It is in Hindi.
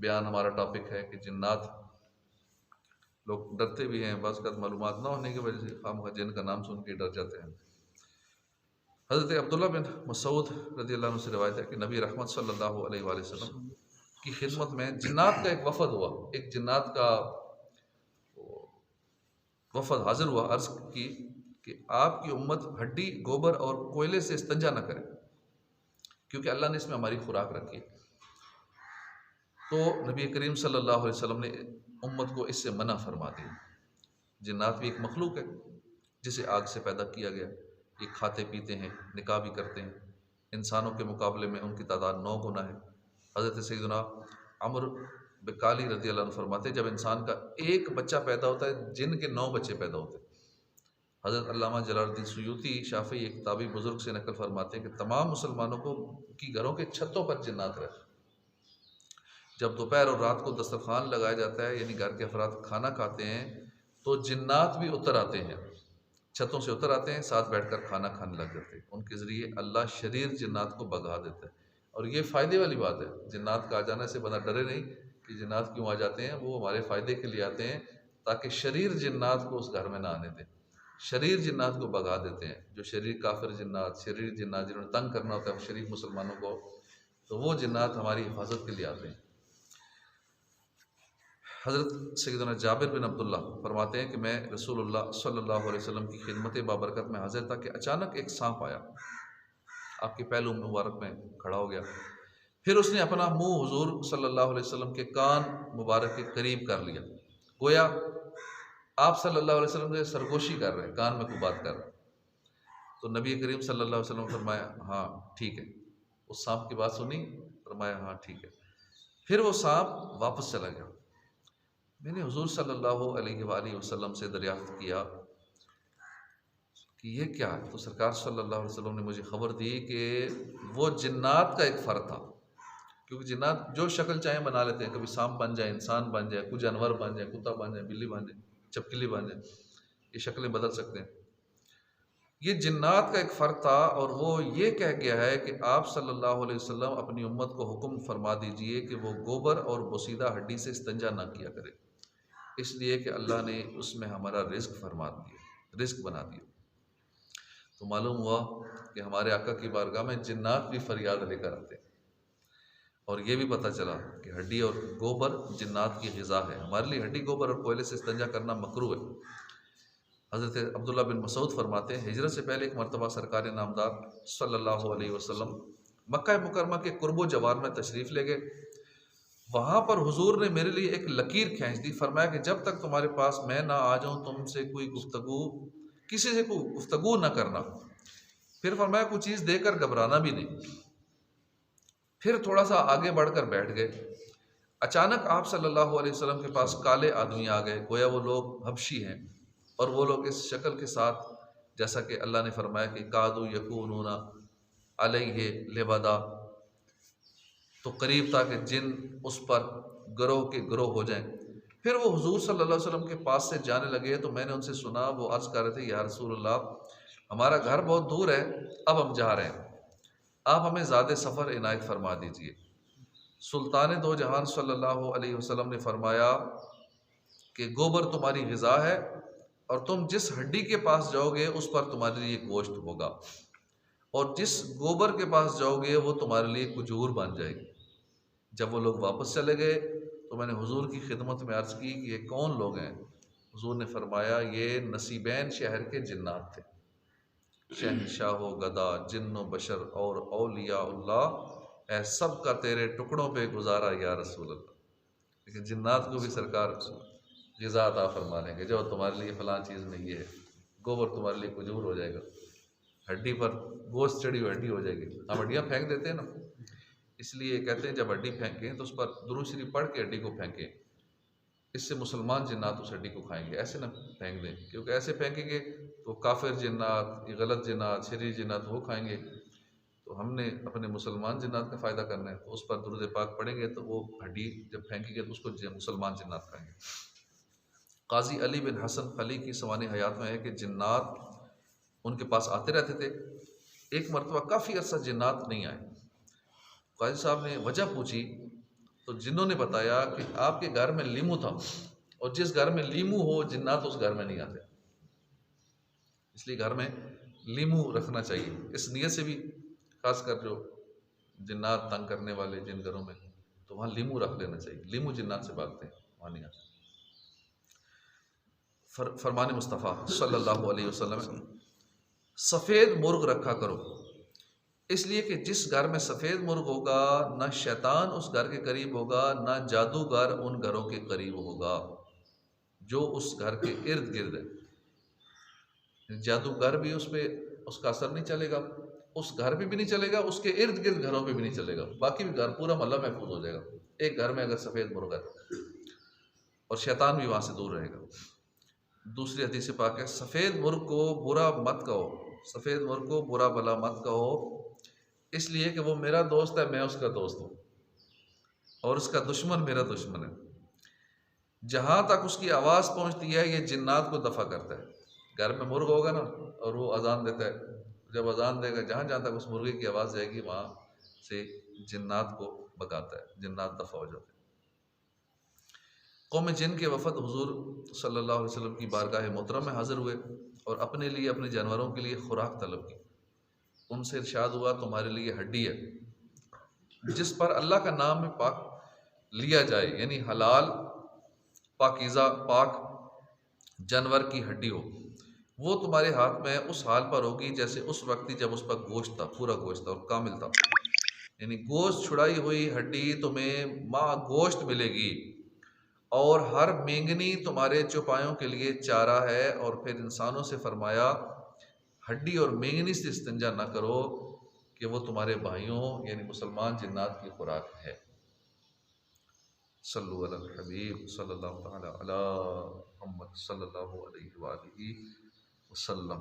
बयान हमारा टॉपिक है कि जिन्नात, लोग डरते भी हैं, बस का मालूमात ना होने की वजह से खामखा जिन का नाम सुन के डर जाते हैं। हज़रत अब्दुल्ला बिन मसूद रज़ियल्लाहु अन्हु से रवायत है कि नबी रहमत सल्लल्लाहु अलैहि वसल्लम की खिदमत में जिन्नात का एक वफ़द हुआ। एक जिन्नात का वफ़द हाजिर हुआ, अर्ज़ की कि आपकी उम्मत हड्डी, गोबर और कोयले से इस्तंजा न करे, क्योंकि अल्लाह ने इसमें हमारी खुराक रखी है। तो नबी करीम सल्लल्लाहु अलैहि वसल्लम ने उम्मत को इससे मना फरमा दिया। जिन्नात भी एक मखलूक है जिसे आग से पैदा किया गया। ये खाते पीते हैं, निकाह भी करते हैं। इंसानों के मुकाबले में उनकी तादाद 9 गुना है। हज़रत सैयदना अमर बिकाली रज़ियल्लाहु अन्हु फरमाते हैं, जब इंसान का एक बच्चा पैदा होता है, जिन के 9 बच्चे पैदा होते हैं। हज़रत अल्लामा जलालुद्दीन सुयूती शाफ़ी एक किताबी बुज़ुर्ग से नकल फरमाते हैं कि तमाम मुसलमानों को की घरों के छतों पर जिन्नात रहते। जब दोपहर और रात को दस्तरखान लगाया जाता है, यानी घर के अफराद खाना खाते हैं, तो जिन्नात भी उतर आते हैं, छतों से उतर आते हैं, साथ बैठकर खाना खाने लग जाते हैं। उनके ज़रिए अल्लाह शरीर जिन्नात को भगा देता है। और ये फ़ायदे वाली बात है, जिन्नात का आ जाने से बंदा डरे नहीं कि जिन्नात क्यों आ जाते हैं। वो हमारे फ़ायदे के लिए आते हैं, ताकि शरीर जिन्नात को उस घर में ना आने दें। शरीर जिन्नात को भगा देते हैं। जो शरीर काफिर जिन्नात, शरीर जिन्नात जिन्होंने तंग करना होता है शरीफ मुसलमानों को, तो वो जिन्नात हमारी हिफाजत के लिए आते हैं। हज़रत सैयदना जाबिर बिन अब्दुल्ला फरमाते हैं कि मैं रसूलुल्लाह सल्लल्लाहु अलैहि वसल्लम की खिदमत बाबरकत में हाजिर था कि अचानक एक सांप आया, आपके पहलू मुबारक में खड़ा हो गया। फिर उसने अपना मुंह हुजूर सल्लल्लाहु अलैहि वसल्लम के कान मुबारक के करीब कर लिया, गोया आप सल्लल्लाहु अलैहि वसल्लम से सरगोशी कर रहे हैं, कान में कोई बात कर रहे हैं। तो नबी करीम सल्लल्लाहु अलैहि वसल्लम ने फरमाया, हाँ ठीक है। उस सांप की बात सुनी, फरमाया हाँ ठीक है। फिर वो सांप वापस चला गया। मैंने हुजूर सल्लल्लाहु अलैहि वसल्लम से दरियाफ्त किया कि ये क्या है। तो सरकार सल्लल्लाहु अलैहि वसल्लम ने मुझे खबर दी कि वो जिन्नात का एक फ़र्द था। क्योंकि जिन्नात जो शक्ल चाहे बना लेते हैं, कभी सांप बन जाए, इंसान बन जाए, कुछ जानवर बन जाए, कुत्ता बन जाए, बिल्ली बन जाए, चपकली बन जाए, ये शक्लें बदल सकते हैं। ये जिन्नात का एक फ़र्द था, और वो ये कह गया है कि आप सल्लल्लाहु अलैहि वसल्लम अपनी उम्मत को हुक्म फरमा दीजिए कि वो गोबर और बोसीदा हड्डी से इस्तंजा ना किया करे, इसलिए कि अल्लाह ने उसमें हमारा रिज़्क फरमा दिया, रिज़्क बना दिया। तो मालूम हुआ कि हमारे आका की बारगाह में जिन्नात भी फरियाद लेकर आते हैं। और ये भी पता चला कि हड्डी और गोबर जिन्नात की ग़िज़ा है। हमारे लिए हड्डी, गोबर और कोयले से इस्तंजा करना मकरूह है। हज़रत अब्दुल्ला बिन मसूद फरमाते हैं, हिजरत से पहले एक मरतबा सरकार नामदार सल्लल्लाहु अलैहि वसल्लम मक्का मुकरमा के कुर्बो जवार में तशरीफ़ ले गए। वहाँ पर हुजूर ने मेरे लिए एक लकीर खींच दी। फरमाया कि जब तक तुम्हारे पास मैं ना आ जाऊँ, तुमसे कोई गुफ्तगू, किसी से कोई गुफ्तगू ना करना। फिर फरमाया कोई चीज़ देकर घबराना भी नहीं। फिर थोड़ा सा आगे बढ़कर बैठ गए। अचानक आप सल्लल्लाहु अलैहि वसल्लम के पास काले आदमी आ गए, गोया वो लोग हबशी हैं, और वो लोग इस शक्ल के साथ, जैसा कि अल्लाह ने फरमाया कि कादू यकूनूना अलैहि लिबादा, तो करीब था कि जिन उस पर ग्रोह के ग्रोह हो जाएं। फिर वो हुजूर सल्लल्लाहु अलैहि वसल्लम के पास से जाने लगे, तो मैंने उनसे सुना वो अर्ज़ कर रहे थे, या रसूलल्लाह, हमारा घर बहुत दूर है, अब हम जा रहे हैं, आप हमें ज़्यादा सफ़र इनायत फरमा दीजिए। सुल्तान दो जहान सल्लल्लाहु अलैहि वसल्लम ने फरमाया कि गोबर तुम्हारी ग़िज़ा है, और तुम जिस हड्डी के पास जाओगे उस पर तुम्हारे लिए गोश्त होगा, और जिस गोबर के पास जाओगे वो तुम्हारे लिए कुजूर बन जाएगी। जब वो लोग वापस चले गए, तो मैंने हुजूर की खिदमत में अर्ज़ की कि ये कौन लोग हैं। हुजूर ने फरमाया, ये नसीबैन शहर के जिन्नात थे। शहनशाह गदा, जिन्न बशर और औलियाउल्लाह, ए सब का तेरे टुकड़ों पे गुजारा या रसूल अल्लाह। लेकिन जिन्नात को भी सरकार ग़िज़ा अता फरमा देंगे, जो तुम्हारे लिए फ़लाँ चीज़ में ये है, गोबर तुम्हारे लिए कुजूर हो जाएगा, हड्डी पर गोश्त चढ़ी हुई हड्डी हो जाएगी। हम हड्डियाँ फेंक देते हैं ना, इसलिए कहते हैं जब हड्डी फेंकें तो उस पर दुरूद शरीफ पढ़ के हड्डी को फेंकें, इससे मुसलमान जिन्नात उस हड्डी को खाएंगे। ऐसे ना फेंक दें, क्योंकि ऐसे फेंकेंगे तो काफिर जिन्नात, गलत जिन्नात, शरीर जिन्नात वो खाएंगे। तो हमने अपने मुसलमान जिन्नात का फ़ायदा करना है, तो उस पर दुरूद पाक पढ़ेंगे, तो वो हड्डी जब फेंकेंगे तो उसको मुसलमान जिन्नात खाएंगे। काजी अली बिन हसन अली की सवानी हयात में है कि जिन्नात उनके पास आते रहते थे। एक मरतबा काफ़ी अर्सा जिन्नात नहीं आए। काजी साहब ने वजह पूछी, तो जिन्नों ने बताया कि आपके घर में लीमू था, और जिस घर में लीमू हो जिन्नात उस घर में नहीं आते, इसलिए घर में लीमू रखना चाहिए। इस नियत से भी, खासकर जो जिन्नात तंग करने वाले जिन घरों में, तो वहाँ लीमू रख लेना चाहिए। लीमू जिन्नात से भागते हैं, वहाँ नहीं आते। फरमान मुस्तफ़ा सल्लल्लाहु अलैहि वसल्लम, सफ़ेद मुर्ग रखा करो, इसलिए कि जिस घर में सफ़ेद मुर्ग होगा ना शैतान उस घर के करीब होगा, ना जादूगर उन घरों के करीब होगा जो उस घर के इर्द गिर्द है। जादूगर भी उस पर उसका असर नहीं चलेगा, उस घर पे भी नहीं चलेगा, उसके इर्द गिर्द घरों पे भी नहीं चलेगा, बाकी भी घर पूरा मोहल्ला महफूज हो जाएगा। एक घर में अगर सफ़ेद मुर्ग है और शैतान भी वहाँ से दूर रहेगा। दूसरी हदीस पाक है, सफ़ेद मुर्ग को बुरा मत कहो, सफ़ेद मुर्ग को बुरा भला मत कहो, इसलिए कि वो मेरा दोस्त है, मैं उसका दोस्त हूँ, और उसका दुश्मन मेरा दुश्मन है। जहाँ तक उसकी आवाज़ पहुँचती है ये जिन्नात को दफ़ा करता है। घर में मुर्ग होगा ना और वो अजान देता है, जब अजान देगा जहाँ जहाँ तक उस मुर्गे की आवाज़ जाएगी वहाँ से जिन्नात को भगाता है, जिन्नात दफ़ा हो जाते हैं। कौम जिन के वफ़द हुजूर सल्लल्लाहु अलैहि वसल्लम की बारगाह मोहतरम में हाज़िर हुए और अपने लिए अपने जानवरों के लिए खुराक तलब की। उनसे इरशाद हुआ, तुम्हारे लिए हड्डी है जिस पर अल्लाह का नाम में पाक लिया जाए, यानी हलाल पाकीज़ा पाक जानवर की हड्डी हो, वो तुम्हारे हाथ में उस हाल पर होगी जैसे उस वक्त जब उस पर गोश्त था, पूरा गोश्त था और कामिल था। यानी गोश्त छुड़ाई हुई हड्डी तुम्हें माँ गोश्त मिलेगी, और हर मेंगनी तुम्हारे चौपायों के लिए चारा है। और फिर इंसानों से फरमाया, हड्डी और मेंगनी से इस्तिंजा ना करो कि वो तुम्हारे भाइयों यानी मुसलमान जिन्नात की खुराक है। सल्लु अलल हबीब सल्लल्लाहु तआला अला मुहम्मद सल्लल्लाहु अलैहि वसल्लम।